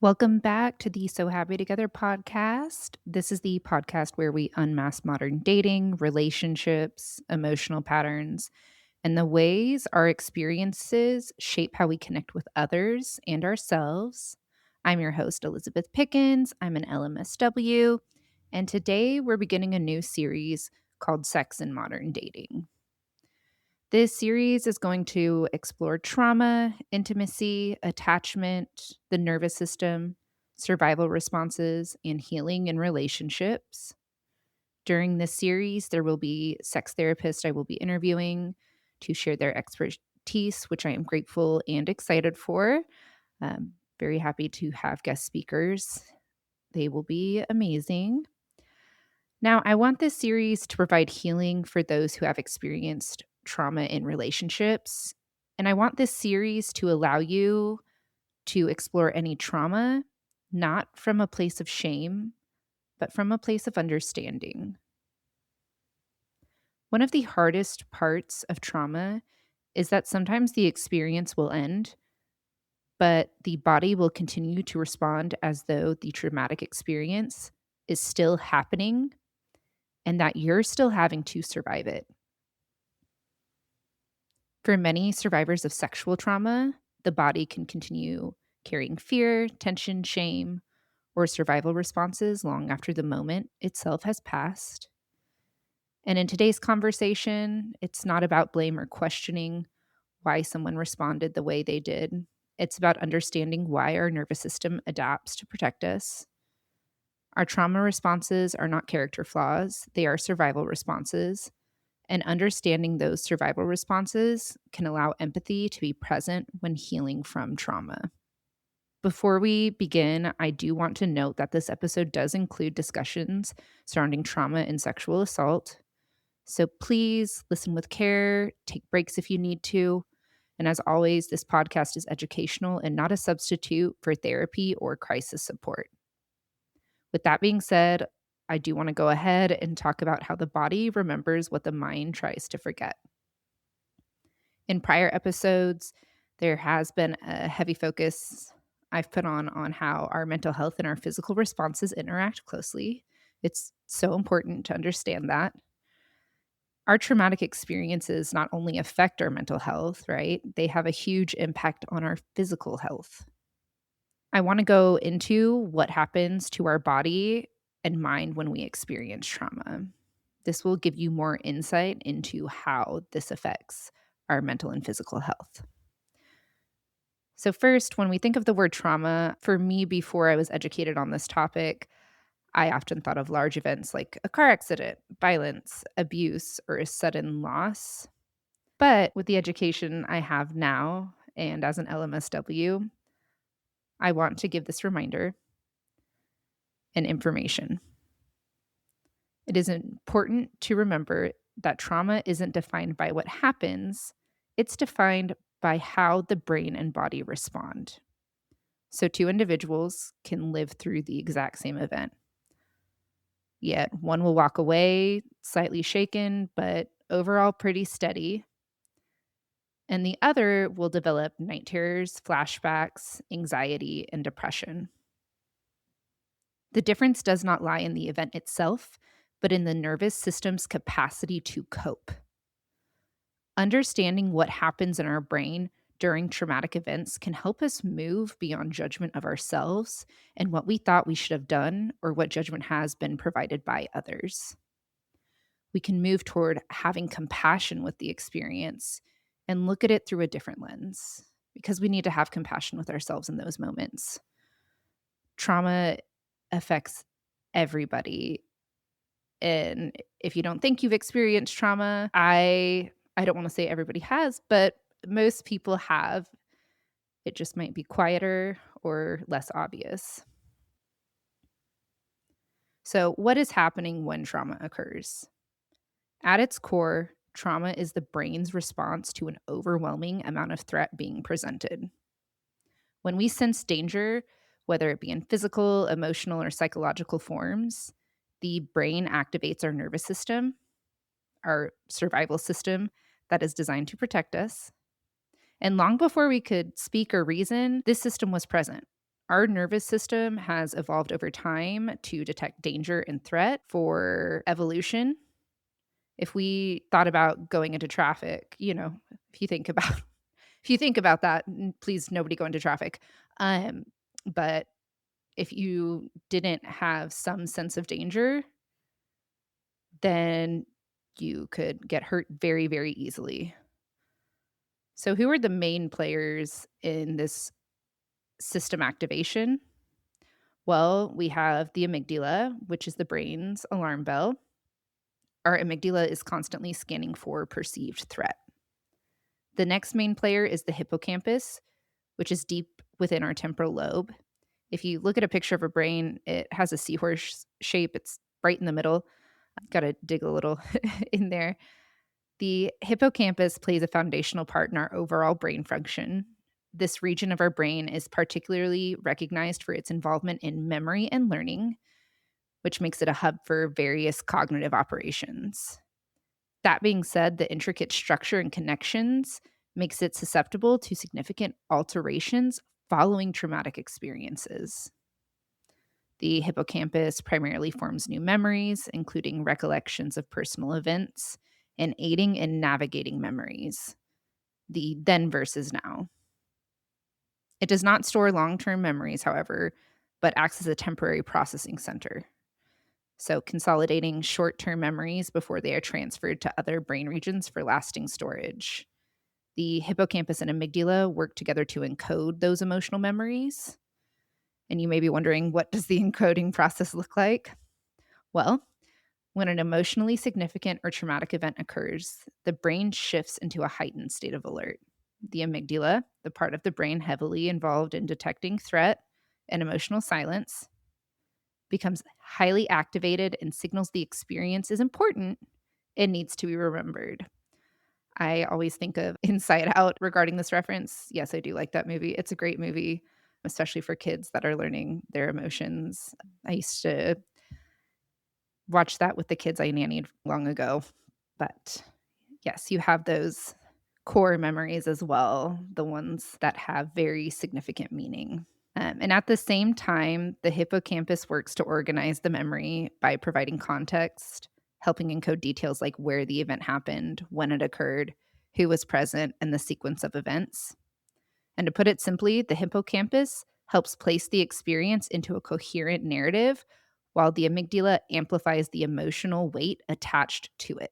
Welcome back to the So Happy Together podcast. This is the podcast where we unmask modern dating, relationships, emotional patterns, and the ways our experiences shape how we connect with others and ourselves. I'm your host, Elizabeth Pickens. I'm an LMSW, and today we're beginning a new series called Sex in Modern Dating. This series is going to explore trauma, intimacy, attachment, the nervous system, survival responses, and healing in relationships. During this series, there will be sex therapists I will be interviewing to share their expertise, which I am grateful and excited for. Very happy to have guest speakers. They will be amazing. Now, I want this series to provide healing for those who have experienced trauma in relationships. And I want this series to allow you to explore any trauma, not from a place of shame, but from a place of understanding. One of the hardest parts of trauma is that sometimes the experience will end, but the body will continue to respond as though the traumatic experience is still happening and that you're still having to survive it. For many survivors of sexual trauma, the body can continue carrying fear, tension, shame, or survival responses long after the moment itself has passed. And in today's conversation, it's not about blame or questioning why someone responded the way they did. It's about understanding why our nervous system adapts to protect us. Our trauma responses are not character flaws, they are survival responses. And understanding those survival responses can allow empathy to be present when healing from trauma. Before we begin, I do want to note that this episode does include discussions surrounding trauma and sexual assault. So please listen with care, take breaks if you need to. And as always, this podcast is educational and not a substitute for therapy or crisis support. With that being said, I do want to go ahead and talk about how the body remembers what the mind tries to forget. In prior episodes, there has been a heavy focus I've put on how our mental health and our physical responses interact closely. It's so important to understand that. Our traumatic experiences not only affect our mental health, right? They have a huge impact on our physical health. I want to go into what happens to our body and mind when we experience trauma. This will give you more insight into how this affects our mental and physical health. So, first, when we think of the word trauma, for me, before I was educated on this topic, I often thought of large events like a car accident, violence, abuse, or a sudden loss. But with the education I have now and as an LMSW, I want to give this reminder and information. It is important to remember that trauma isn't defined by what happens, it's defined by how the brain and body respond. So, two individuals can live through the exact same event. Yet, one will walk away slightly shaken, but overall pretty steady. And the other will develop night terrors, flashbacks, anxiety, and depression. The difference does not lie in the event itself, but in the nervous system's capacity to cope. Understanding what happens in our brain during traumatic events can help us move beyond judgment of ourselves and what we thought we should have done or what judgment has been provided by others. We can move toward having compassion with the experience and look at it through a different lens because we need to have compassion with ourselves in those moments. Trauma affects everybody. And if you don't think you've experienced trauma, I don't want to say everybody has, but most people have. It just might be quieter or less obvious. So, what is happening when trauma occurs? At its core, trauma is the brain's response to an overwhelming amount of threat being presented. When we sense danger, whether it be in physical, emotional, or psychological forms, the brain activates our nervous system, our survival system that is designed to protect us. And long before we could speak or reason, this system was present. Our nervous system has evolved over time to detect danger and threat for evolution. If we thought about going into traffic, if you think about if you think about that, please nobody go into traffic. Um, but if you didn't have some sense of danger, then you could get hurt very, very easily. So who are the main players in this system activation? Well, we have the amygdala, which is the brain's alarm bell. Our amygdala is constantly scanning for perceived threat. The next main player is the hippocampus, which is deep within our temporal lobe. If you look at a picture of a brain, it has a seahorse shape. It's right in the middle. I've got to dig a little in there. The hippocampus plays a foundational part in our overall brain function. This region of our brain is particularly recognized for its involvement in memory and learning, which makes it a hub for various cognitive operations. That being said, the intricate structure and connections makes it susceptible to significant alterations following traumatic experiences. The hippocampus primarily forms new memories, including recollections of personal events and aiding in navigating memories, the then versus now. It does not store long term memories, however, but acts as a temporary processing center. So, consolidating short term memories before they are transferred to other brain regions for lasting storage. The hippocampus and amygdala work together to encode those emotional memories. And you may be wondering, what does the encoding process look like? Well, when an emotionally significant or traumatic event occurs, the brain shifts into a heightened state of alert. The amygdala, the part of the brain heavily involved in detecting threat and emotional silence, becomes highly activated and signals the experience is important and needs to be remembered. I always think of Inside Out regarding this reference. Yes, I do like that movie. It's a great movie, especially for kids that are learning their emotions. I used to watch that with the kids I nannied long ago. But yes, you have those core memories as well, the ones that have very significant meaning. And at the same time, the hippocampus works to organize the memory by providing context, helping encode details like where the event happened, when it occurred, who was present, and the sequence of events. And to put it simply, the hippocampus helps place the experience into a coherent narrative, while the amygdala amplifies the emotional weight attached to it.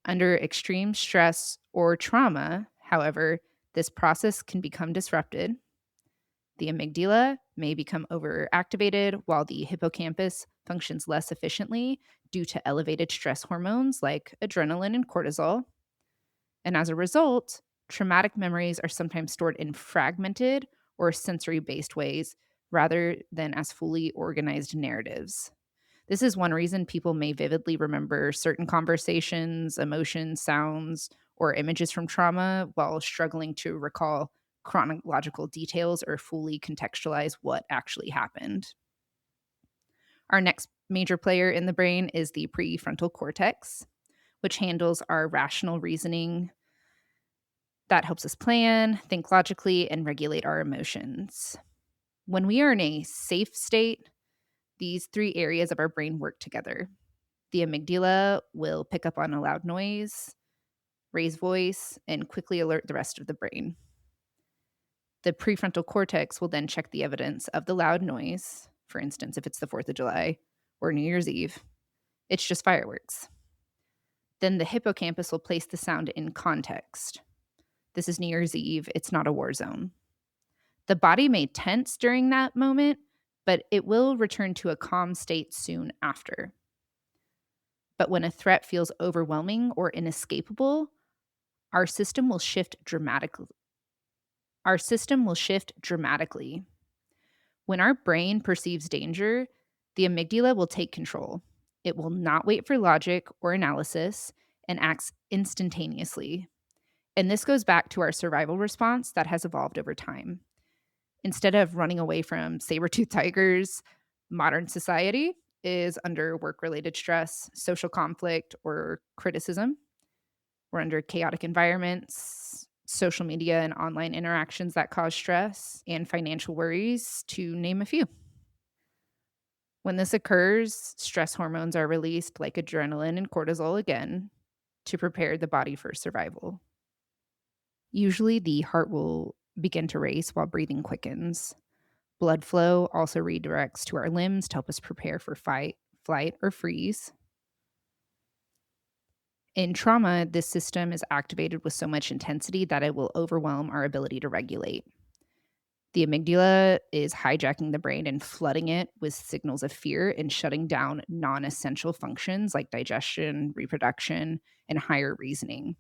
Under extreme stress or trauma, however, this process can become disrupted. The amygdala may become overactivated while the hippocampus functions less efficiently due to elevated stress hormones like adrenaline and cortisol. And as a result, traumatic memories are sometimes stored in fragmented or sensory based ways rather than as fully organized narratives. This is one reason people may vividly remember certain conversations, emotions, sounds, or images from trauma while struggling to recall chronological details or fully contextualize what actually happened. Our next major player in the brain is the prefrontal cortex, which handles our rational reasoning. That helps us plan, think logically, and regulate our emotions. When we are in a safe state, these three areas of our brain work together. The amygdala will pick up on a loud noise, raise voice, and quickly alert the rest of the brain. The prefrontal cortex will then check the evidence of the loud noise. For instance, if it's the 4th of July or New Year's Eve, it's just fireworks. Then the hippocampus will place the sound in context. This is New Year's Eve, it's not a war zone. The body may tense during that moment, but it will return to a calm state soon after. But when a threat feels overwhelming or inescapable, our system will shift dramatically. When our brain perceives danger, the amygdala will take control. It will not wait for logic or analysis and acts instantaneously. And this goes back to our survival response that has evolved over time. Instead of running away from saber-toothed tigers, modern society is under work-related stress, social conflict, or criticism. We're under chaotic environments, social media and online interactions that cause stress, and financial worries, to name a few. When this occurs, stress hormones are released like adrenaline and cortisol again to prepare the body for survival. Usually, the heart will begin to race while breathing quickens. Blood flow also redirects to our limbs to help us prepare for fight, flight, or freeze. In trauma, this system is activated with so much intensity that it will overwhelm our ability to regulate. The amygdala is hijacking the brain and flooding it with signals of fear and shutting down non essential functions like digestion, reproduction, and higher reasoning.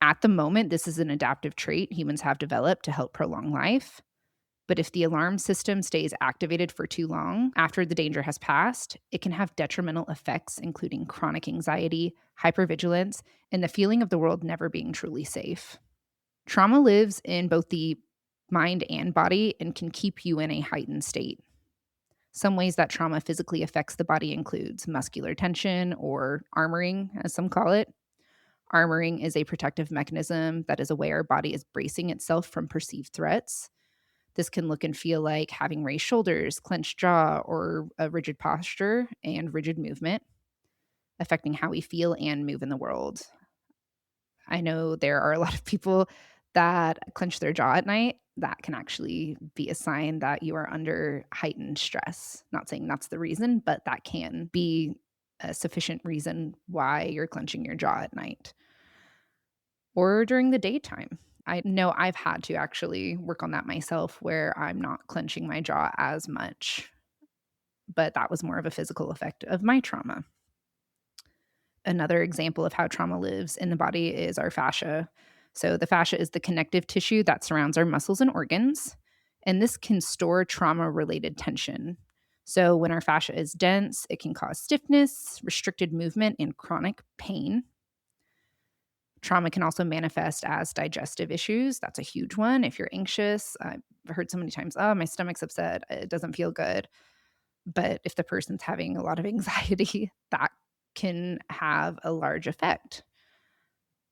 At the moment, this is an adaptive trait humans have developed to help prolong life. But if the alarm system stays activated for too long after the danger has passed, it can have detrimental effects, including chronic anxiety, hypervigilance, and the feeling of the world never being truly safe. Trauma lives in both the mind and body and can keep you in a heightened state. Some ways that trauma physically affects the body includes muscular tension or armoring, as some call it. Armoring is a protective mechanism that is a way our body is bracing itself from perceived threats. This can look and feel like having raised shoulders, clenched jaw, or a rigid posture and rigid movement, affecting how we feel and move in the world. I know there are a lot of people that clench their jaw at night. That can actually be a sign that you are under heightened stress. Not saying that's the reason, but that can be a sufficient reason why you're clenching your jaw at night or during the daytime. I know I've had to actually work on that myself where I'm not clenching my jaw as much, but that was more of a physical effect of my trauma. Another example of how trauma lives in the body is our fascia. So, the fascia is the connective tissue that surrounds our muscles and organs, and this can store trauma related tension. So, when our fascia is dense, it can cause stiffness, restricted movement, and chronic pain. Trauma can also manifest as digestive issues. That's a huge one. If you're anxious, I've heard so many times, oh, my stomach's upset. It doesn't feel good. But if the person's having a lot of anxiety, that can have a large effect.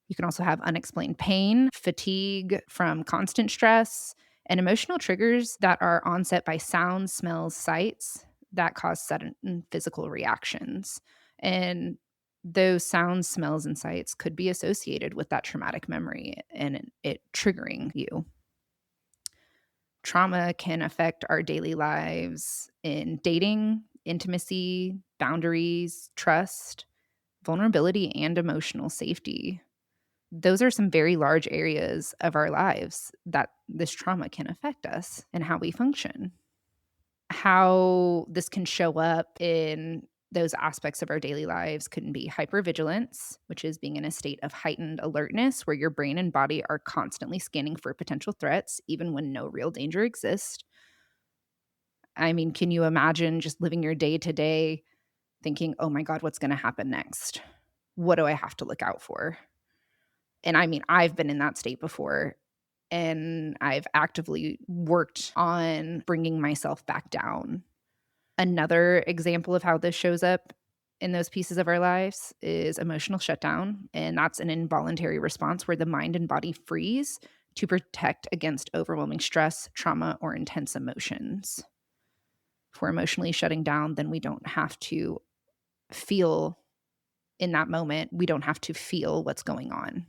You can also have unexplained pain, fatigue from constant stress, and emotional triggers that are onset by sounds, smells, sights that cause sudden physical reactions. And those sounds, smells, and sights could be associated with that traumatic memory and it triggering you. Trauma can affect our daily lives in dating, intimacy, boundaries, trust, vulnerability, and emotional safety. Those are some very large areas of our lives that this trauma can affect us and how we function. How this can show up in those aspects of our daily lives can be hypervigilance, which is being in a state of heightened alertness where your brain and body are constantly scanning for potential threats, even when no real danger exists. I mean, can you imagine just living your day to day thinking, oh my God, what's going to happen next? What do I have to look out for? And I mean, I've been in that state before, and I've actively worked on bringing myself back down. Another example of how this shows up in those pieces of our lives is emotional shutdown. And that's an involuntary response where the mind and body freeze to protect against overwhelming stress, trauma, or intense emotions. If we're emotionally shutting down, then we don't have to feel in that moment, we don't have to feel what's going on.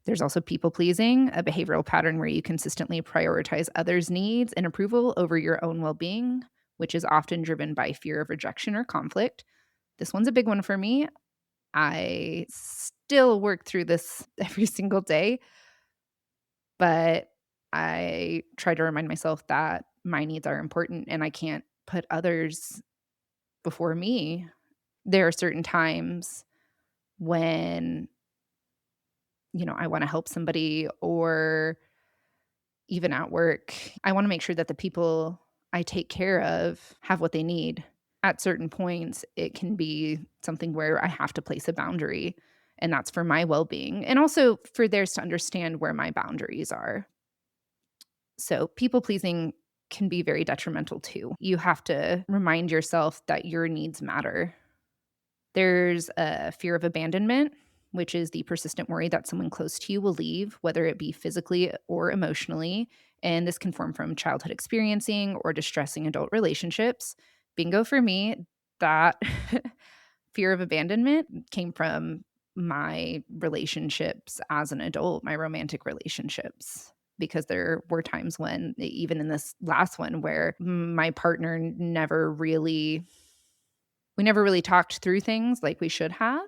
There's also people pleasing, a behavioral pattern where you consistently prioritize others' needs and approval over your own well being, which is often driven by fear of rejection or conflict. This one's a big one for me. I still work through this every single day, but I try to remind myself that my needs are important and I can't put others before me. There are certain times when, I want to help somebody or even at work, I wanna make sure that the people I take care of have what they need. At certain points, it can be something where I have to place a boundary, and that's for my well-being, and also for theirs to understand where my boundaries are. So, people-pleasing can be very detrimental too. You have to remind yourself that your needs matter. There's a fear of abandonment, which is the persistent worry that someone close to you will leave, whether it be physically or emotionally. And this can form from childhood experiencing or distressing adult relationships. Bingo for me, that fear of abandonment came from my relationships as an adult, my romantic relationships. Because there were times when, even in this last one, where my partner we never really talked through things like we should have.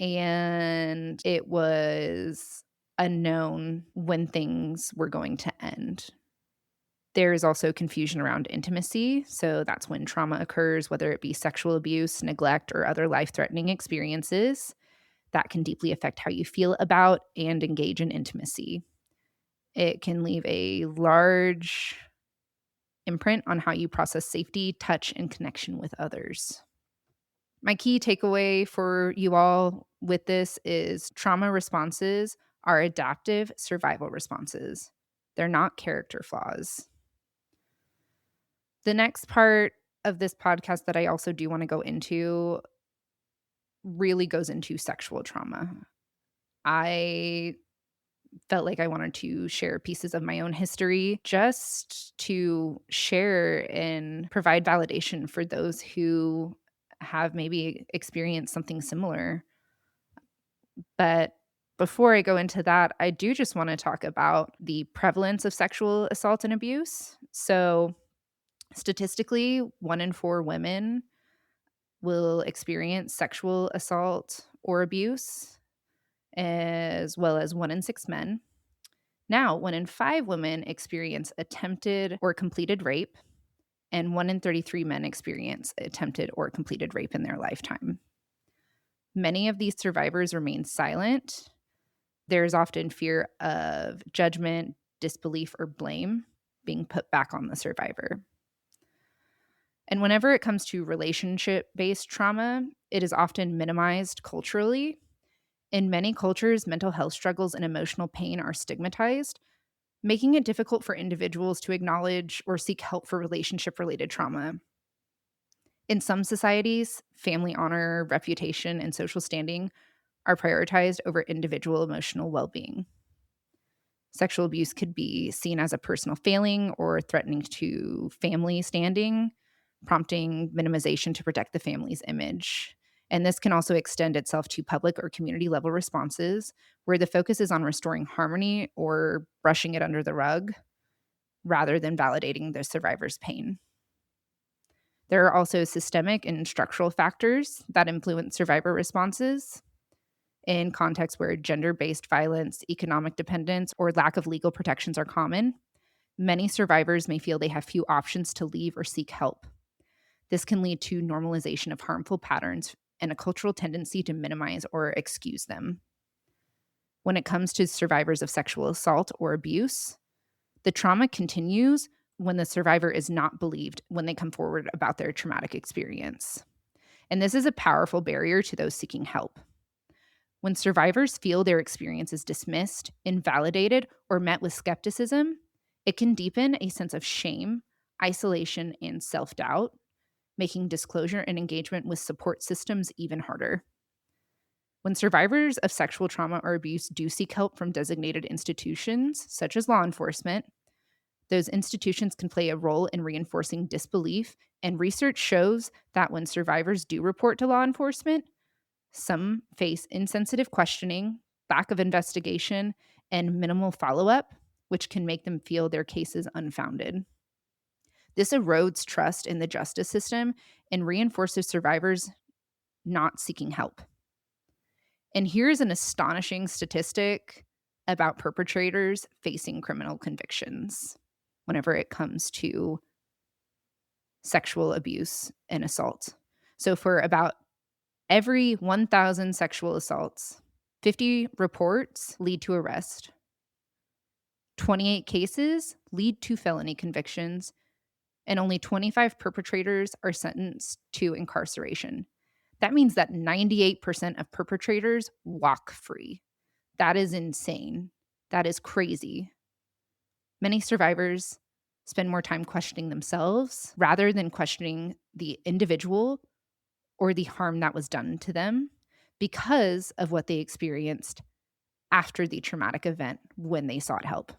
And it was unknown when things were going to end. There is also confusion around intimacy. So that's when trauma occurs, whether it be sexual abuse, neglect, or other life threatening experiences that can deeply affect how you feel about and engage in intimacy. It can leave a large imprint on how you process safety, touch, and connection with others. My key takeaway for you all with this is trauma responses are adaptive survival responses. They're not character flaws. The next part of this podcast that I also do want to go into really goes into sexual trauma. I felt like I wanted to share pieces of my own history just to share and provide validation for those who have maybe experienced something similar. But before I go into that, I do just want to talk about the prevalence of sexual assault and abuse. So, statistically, 1 in 4 women will experience sexual assault or abuse, as well as 1 in 6 men. Now, 1 in 5 women experience attempted or completed rape, and 1 in 33 men experience attempted or completed rape in their lifetime. Many of these survivors remain silent. There's often fear of judgment, disbelief, or blame being put back on the survivor. And whenever it comes to relationship-based trauma, it is often minimized culturally. In many cultures, mental health struggles and emotional pain are stigmatized, making it difficult for individuals to acknowledge or seek help for relationship-related trauma. In some societies, family honor, reputation, and social standing are prioritized over individual emotional well-being. Sexual abuse could be seen as a personal failing or threatening to family standing, prompting minimization to protect the family's image. And this can also extend itself to public or community level responses, where the focus is on restoring harmony or brushing it under the rug rather than validating the survivor's pain. There are also systemic and structural factors that influence survivor responses. In contexts where gender-based violence, economic dependence, or lack of legal protections are common, many survivors may feel they have few options to leave or seek help. This can lead to normalization of harmful patterns and a cultural tendency to minimize or excuse them. When it comes to survivors of sexual assault or abuse, the trauma continues when the survivor is not believed when they come forward about their traumatic experience. And this is a powerful barrier to those seeking help. When survivors feel their experience is dismissed, invalidated, or met with skepticism, it can deepen a sense of shame, isolation, and self-doubt, making disclosure and engagement with support systems even harder. When survivors of sexual trauma or abuse do seek help from designated institutions, such as law enforcement, those institutions can play a role in reinforcing disbelief, and research shows that when survivors do report to law enforcement, some face insensitive questioning, lack of investigation, and minimal follow-up, which can make them feel their case is unfounded. This erodes trust in the justice system and reinforces survivors not seeking help. And here's an astonishing statistic about perpetrators facing criminal convictions whenever it comes to sexual abuse and assault. So for about every 1,000 sexual assaults, 50 reports lead to arrest. 28 cases lead to felony convictions, and only 25 perpetrators are sentenced to incarceration. That means that 98% of perpetrators walk free. That is insane. That is crazy. Many survivors spend more time questioning themselves rather than questioning the individual or the harm that was done to them, because of what they experienced after the traumatic event when they sought help.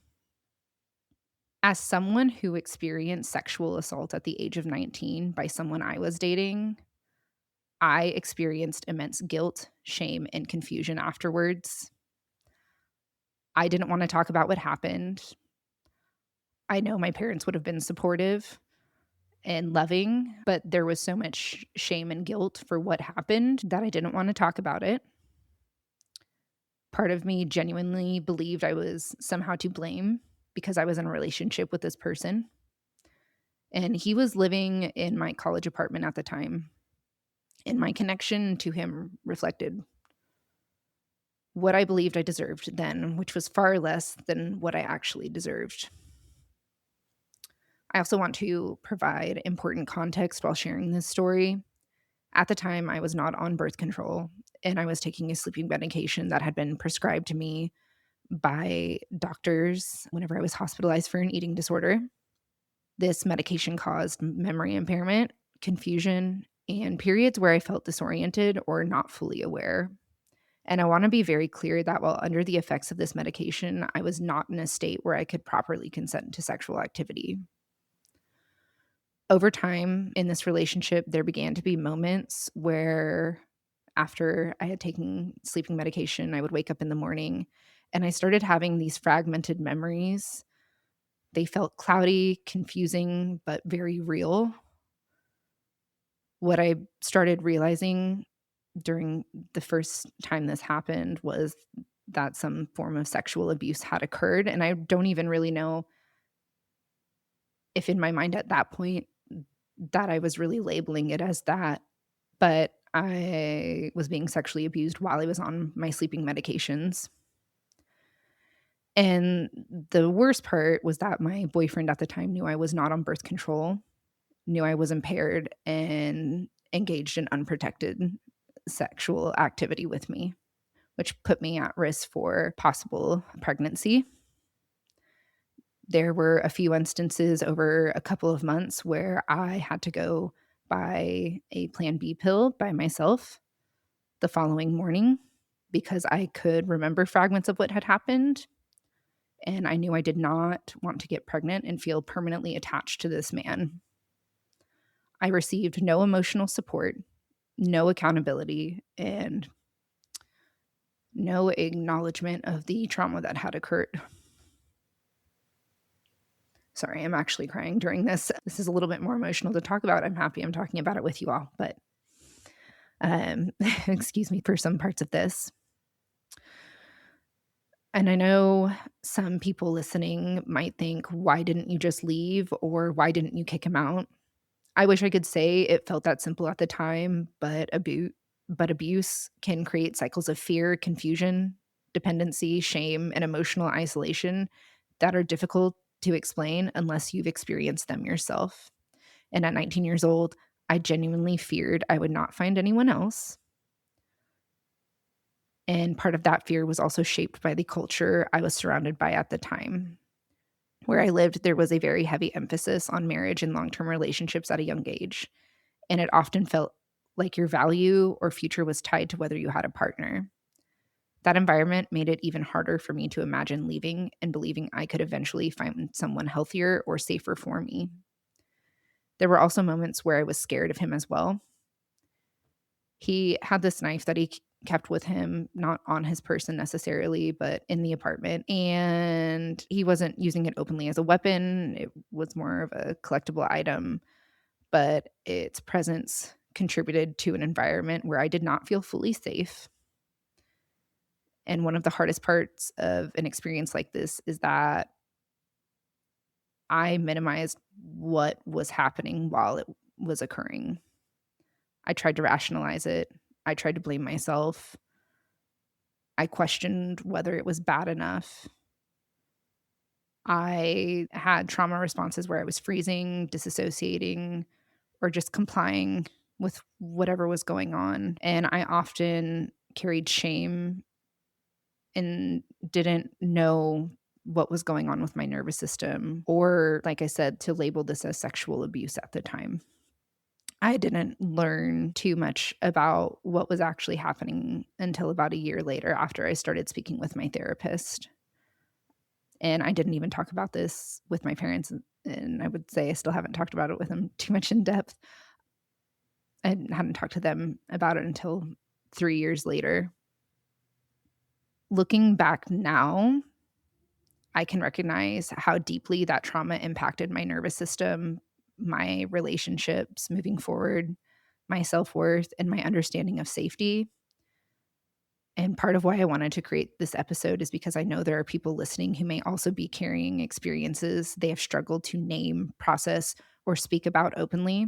As someone who experienced sexual assault at the age of 19 by someone I was dating, I experienced immense guilt, shame, and confusion afterwards. I didn't want to talk about what happened. I know my parents would have been supportive and loving, but there was so much shame and guilt for what happened that I didn't want to talk about it. Part of me genuinely believed I was somehow to blame because I was in a relationship with this person. And he was living in my college apartment at the time. And my connection to him reflected what I believed I deserved then, which was far less than what I actually deserved. I also want to provide important context while sharing this story. At the time, I was not on birth control, and I was taking a sleeping medication that had been prescribed to me by doctors whenever I was hospitalized for an eating disorder. This medication caused memory impairment, confusion, and periods where I felt disoriented or not fully aware. And I want to be very clear that while under the effects of this medication, I was not in a state where I could properly consent to sexual activity. Over time in this relationship, there began to be moments where, after I had taken sleeping medication, I would wake up in the morning and I started having these fragmented memories. They felt cloudy, confusing, but very real. What I started realizing during the first time this happened was that some form of sexual abuse had occurred, and I don't even really know if in my mind at that point that I was really labeling it as that, but I was being sexually abused while I was on my sleeping medications. And the worst part was that my boyfriend at the time knew I was not on birth control, knew I was impaired, and engaged in unprotected sexual activity with me, which put me at risk for possible pregnancy. There were a few instances over a couple of months where I had to go buy a Plan B pill by myself the following morning because I could remember fragments of what had happened. And I knew I did not want to get pregnant and feel permanently attached to this man. I received no emotional support, no accountability, and no acknowledgement of the trauma that had occurred. Sorry, I'm actually crying during this. This is a little bit more emotional to talk about. I'm happy I'm talking about it with you all, but excuse me for some parts of this. And I know some people listening might think, why didn't you just leave? Or why didn't you kick him out? I wish I could say it felt that simple at the time, but abuse can create cycles of fear, confusion, dependency, shame, and emotional isolation that are difficult to explain unless you've experienced them yourself. And at 19 years old, I genuinely feared I would not find anyone else. And part of that fear was also shaped by the culture I was surrounded by at the time. Where I lived, there was a very heavy emphasis on marriage and long-term relationships at a young age, and it often felt like your value or future was tied to whether you had a partner. That environment made it even harder for me to imagine leaving and believing I could eventually find someone healthier or safer for me. There were also moments where I was scared of him as well. He had this knife that he kept with him, not on his person necessarily, but in the apartment. And he wasn't using it openly as a weapon. It was more of a collectible item, but its presence contributed to an environment where I did not feel fully safe. And one of the hardest parts of an experience like this is that I minimized what was happening while it was occurring. I tried to rationalize it. I tried to blame myself. I questioned whether it was bad enough. I had trauma responses where I was freezing, disassociating, or just complying with whatever was going on. And I often carried shame and didn't know what was going on with my nervous system, or, like I said, to label this as sexual abuse at the time. I didn't learn too much about what was actually happening until about a year later after I started speaking with my therapist. And I didn't even talk about this with my parents, and I would say I still haven't talked about it with them too much in depth. I hadn't talked to them about it until 3 years later. Looking back now, I can recognize how deeply that trauma impacted my nervous system, my relationships moving forward, my self-worth, and my understanding of safety. And part of why I wanted to create this episode is because I know there are people listening who may also be carrying experiences they have struggled to name, process, or speak about openly.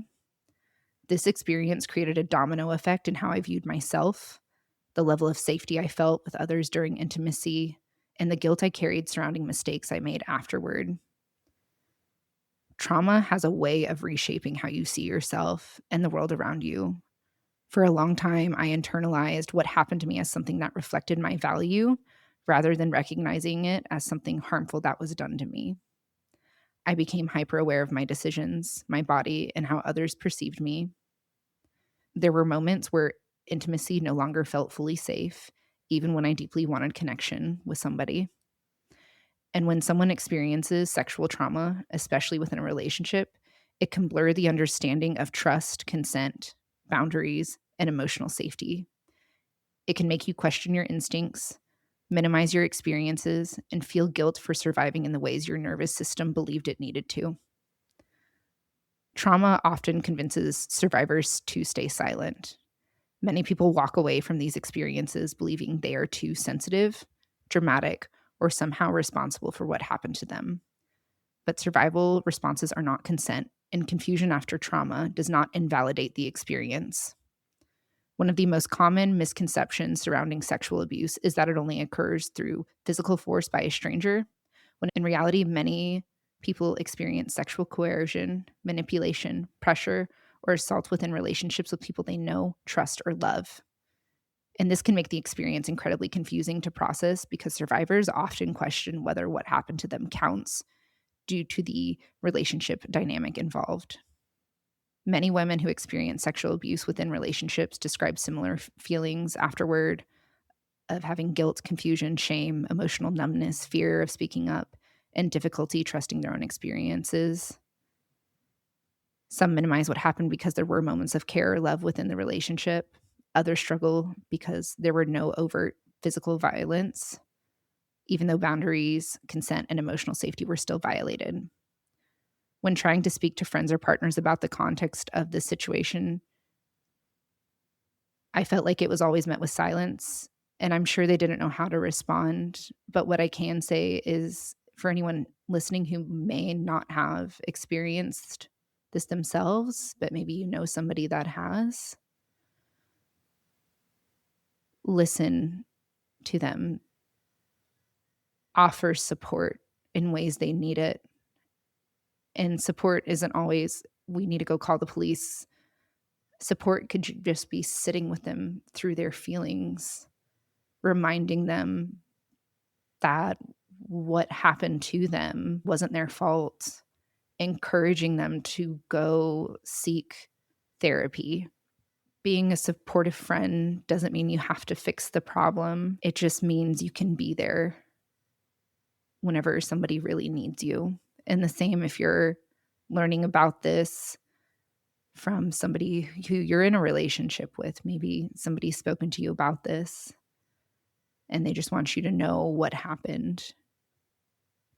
This experience created a domino effect in how I viewed myself, the level of safety I felt with others during intimacy, and the guilt I carried surrounding mistakes I made afterward. Trauma has a way of reshaping how you see yourself and the world around you. For a long time, I internalized what happened to me as something that reflected my value rather than recognizing it as something harmful that was done to me. I became hyper aware of my decisions, my body, and how others perceived me. There were moments where intimacy no longer felt fully safe, even when I deeply wanted connection with somebody. And when someone experiences sexual trauma, especially within a relationship, it can blur the understanding of trust, consent, boundaries, and emotional safety. It can make you question your instincts, minimize your experiences, and feel guilt for surviving in the ways your nervous system believed it needed to. Trauma often convinces survivors to stay silent. Many people walk away from these experiences believing they are too sensitive, dramatic, or somehow responsible for what happened to them. But survival responses are not consent, and confusion after trauma does not invalidate the experience. One of the most common misconceptions surrounding sexual abuse is that it only occurs through physical force by a stranger, when in reality, many people experience sexual coercion, manipulation, pressure, or assault within relationships with people they know, trust, or love. And this can make the experience incredibly confusing to process because survivors often question whether what happened to them counts due to the relationship dynamic involved. Many women who experience sexual abuse within relationships describe similar feelings afterward of having guilt, confusion, shame, emotional numbness, fear of speaking up, and difficulty trusting their own experiences. Some minimize what happened because there were moments of care or love within the relationship. Others struggle because there were no overt physical violence, even though boundaries, consent, and emotional safety were still violated. When trying to speak to friends or partners about the context of this situation, I felt like it was always met with silence, and I'm sure they didn't know how to respond. But what I can say is for anyone listening who may not have experienced this themselves, but maybe you know somebody that has, listen to them, offer support in ways they need it. And support isn't always, we need to go call the police. Support could just be sitting with them through their feelings, reminding them that what happened to them wasn't their fault, encouraging them to go seek therapy. Being a supportive friend doesn't mean you have to fix the problem. It just means you can be there whenever somebody really needs you. And the same if you're learning about this from somebody who you're in a relationship with. Maybe somebody's spoken to you about this and they just want you to know what happened.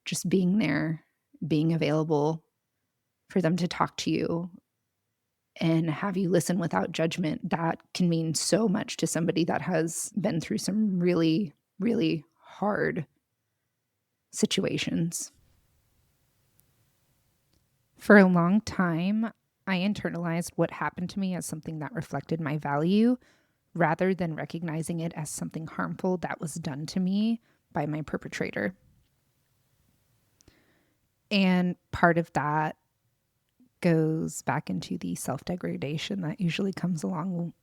Just being there, being available for them to talk to you and have you listen without judgment, that can mean so much to somebody that has been through some really, really hard situations. For a long time, I internalized what happened to me as something that reflected my value rather than recognizing it as something harmful that was done to me by my perpetrator. And part of that goes back into the self-degradation that usually comes along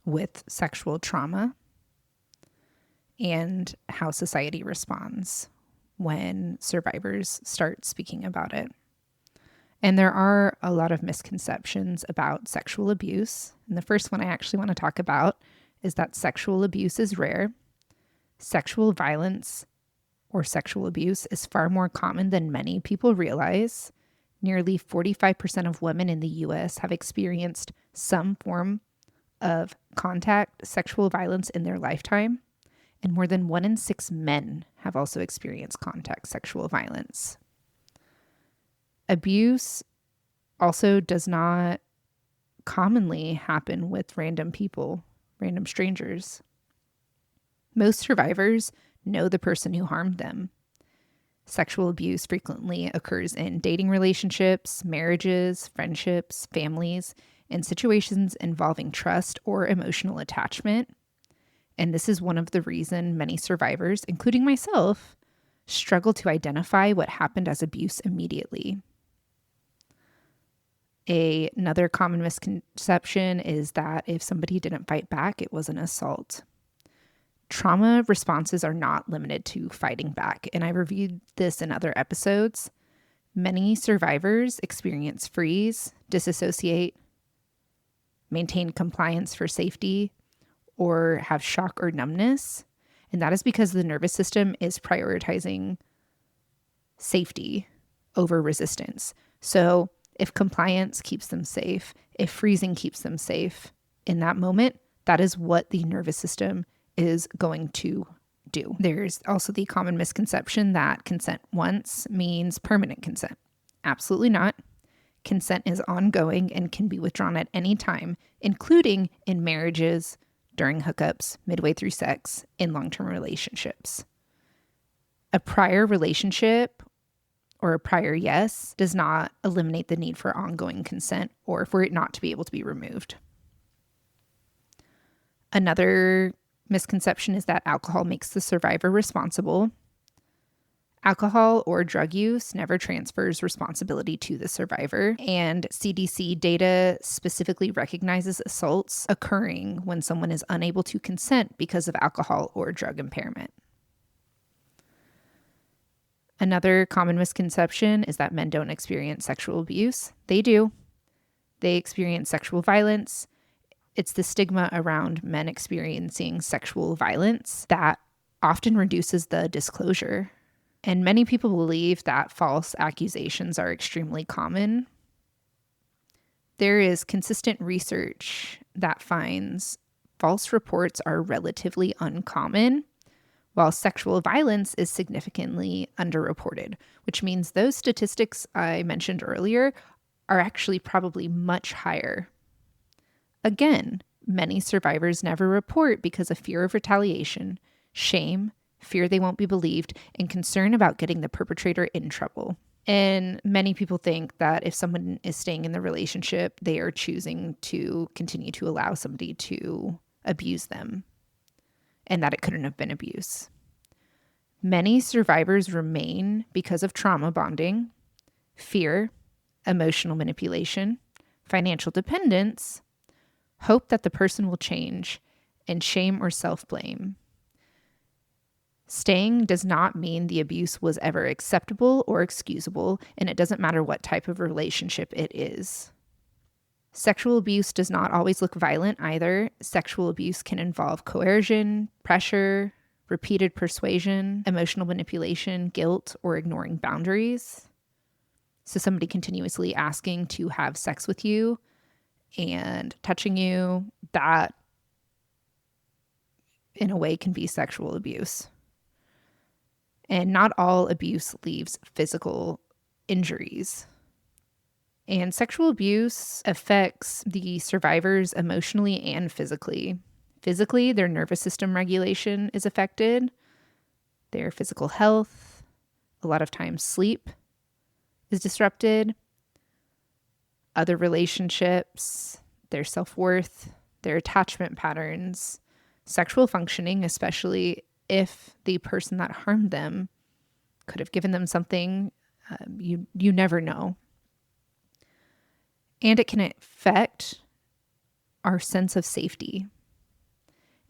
with sexual trauma and how society responds when survivors start speaking about it. And there are a lot of misconceptions about sexual abuse. And the first one I actually want to talk about is that sexual abuse is rare. Sexual violence or sexual abuse is far more common than many people realize. Nearly 45% of women in the US have experienced some form of contact sexual violence in their lifetime, and more than 1 in 6 men have also experienced contact sexual violence. Abuse also does not commonly happen with random people, random strangers. Most survivors know the person who harmed them. Sexual abuse frequently occurs in dating relationships, marriages, friendships, families, and situations involving trust or emotional attachment. And this is one of the reasons many survivors, including myself, struggle to identify what happened as abuse immediately. Another common misconception is that if somebody didn't fight back, it was an assault. Trauma responses are not limited to fighting back, and I reviewed this in other episodes. Many survivors experience freeze, disassociate, maintain compliance for safety, or have shock or numbness. And that is because the nervous system is prioritizing safety over resistance. So if compliance keeps them safe, if freezing keeps them safe in that moment, that is what the nervous system is going to do. There's also the common misconception that consent once means permanent consent. Absolutely not. Consent is ongoing and can be withdrawn at any time, including in marriages, during hookups, midway through sex, in long-term relationships. A prior relationship or a prior yes does not eliminate the need for ongoing consent or for it not to be able to be removed. Another misconception is that alcohol makes the survivor responsible. Alcohol or drug use never transfers responsibility to the survivor, and CDC data specifically recognizes assaults occurring when someone is unable to consent because of alcohol or drug impairment. Another common misconception is that men don't experience sexual abuse. They do. They experience sexual violence. It's the stigma around men experiencing sexual violence that often reduces the disclosure. And many people believe that false accusations are extremely common. There is consistent research that finds false reports are relatively uncommon, while sexual violence is significantly underreported, which means those statistics I mentioned earlier are actually probably much higher. Again, many survivors never report because of fear of retaliation, shame, fear they won't be believed, and concern about getting the perpetrator in trouble. And many people think that if someone is staying in the relationship, they are choosing to continue to allow somebody to abuse them, and that it couldn't have been abuse. Many survivors remain because of trauma bonding, fear, emotional manipulation, financial dependence, hope that the person will change, and shame or self-blame. Staying does not mean the abuse was ever acceptable or excusable, and it doesn't matter what type of relationship it is. Sexual abuse does not always look violent either. Sexual abuse can involve coercion, pressure, repeated persuasion, emotional manipulation, guilt, or ignoring boundaries. So somebody continuously asking to have sex with you and touching you, that in a way can be sexual abuse. And not all abuse leaves physical injuries. And sexual abuse affects the survivors emotionally and physically. Physically, their nervous system regulation is affected, their physical health, a lot of times sleep is disrupted, other relationships, their self-worth, their attachment patterns, sexual functioning, especially if the person that harmed them could have given them something, you never know. And it can affect our sense of safety.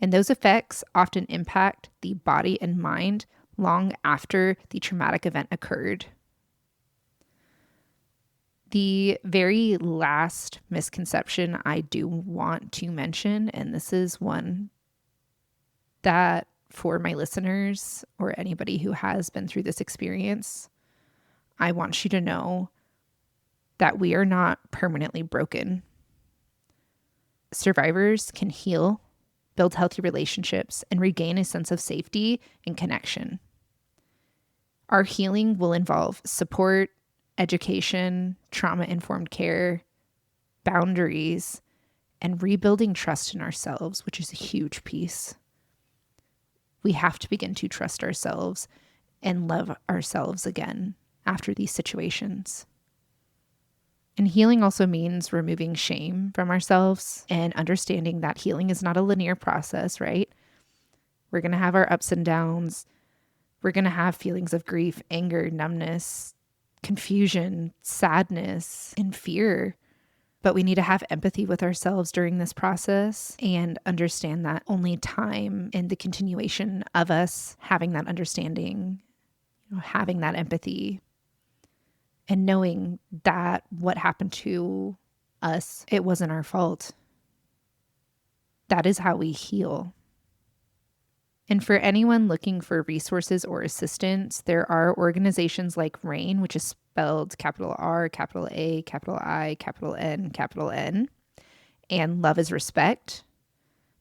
And those effects often impact the body and mind long after the traumatic event occurred. The very last misconception I do want to mention, and this is one that for my listeners or anybody who has been through this experience, I want you to know that we are not permanently broken. Survivors can heal, build healthy relationships, and regain a sense of safety and connection. Our healing will involve support, education, trauma-informed care, boundaries, and rebuilding trust in ourselves, which is a huge piece. We have to begin to trust ourselves and love ourselves again after these situations. And healing also means removing shame from ourselves and understanding that healing is not a linear process, right? We're going to have our ups and downs. We're going to have feelings of grief, anger, numbness, confusion, sadness, and fear. But we need to have empathy with ourselves during this process and understand that only time and the continuation of us having that understanding, having that empathy, and knowing that what happened to us, it wasn't our fault. That is how we heal. And for anyone looking for resources or assistance, there are organizations like RAIN, which is spelled capital R, capital A, capital I, capital N, and Love is Respect,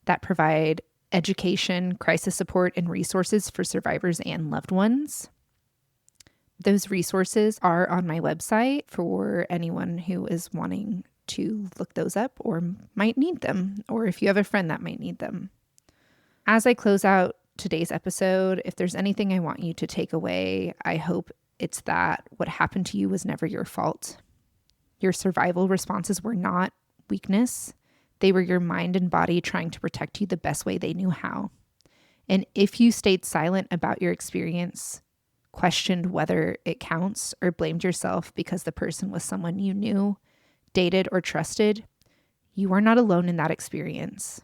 that provide education, crisis support, and resources for survivors and loved ones. Those resources are on my website for anyone who is wanting to look those up or might need them, or if you have a friend that might need them. As I close out today's episode, if there's anything I want you to take away, I hope it's that what happened to you was never your fault. Your survival responses were not weakness. They were your mind and body trying to protect you the best way they knew how. And if you stayed silent about your experience, questioned whether it counts, or blamed yourself because the person was someone you knew, dated, or trusted, you are not alone in that experience.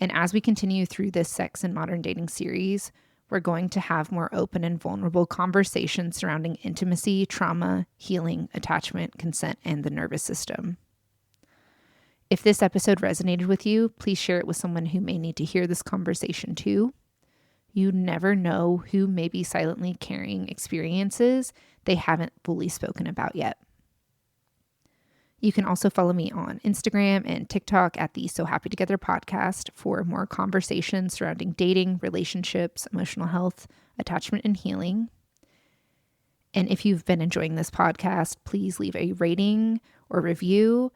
And as we continue through this Sex and Modern Dating series, we're going to have more open and vulnerable conversations surrounding intimacy, trauma, healing, attachment, consent, and the nervous system. If this episode resonated with you, please share it with someone who may need to hear this conversation too. You never know who may be silently carrying experiences they haven't fully spoken about yet. You can also follow me on Instagram and TikTok at the So Happy Together podcast for more conversations surrounding dating, relationships, emotional health, attachment, and healing. And if you've been enjoying this podcast, please leave a rating or review.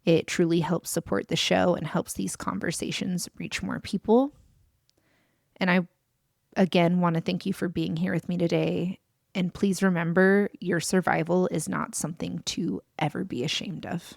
It truly helps support the show and helps these conversations reach more people. And I, again, want to thank you for being here with me today. And please remember, your survival is not something to ever be ashamed of.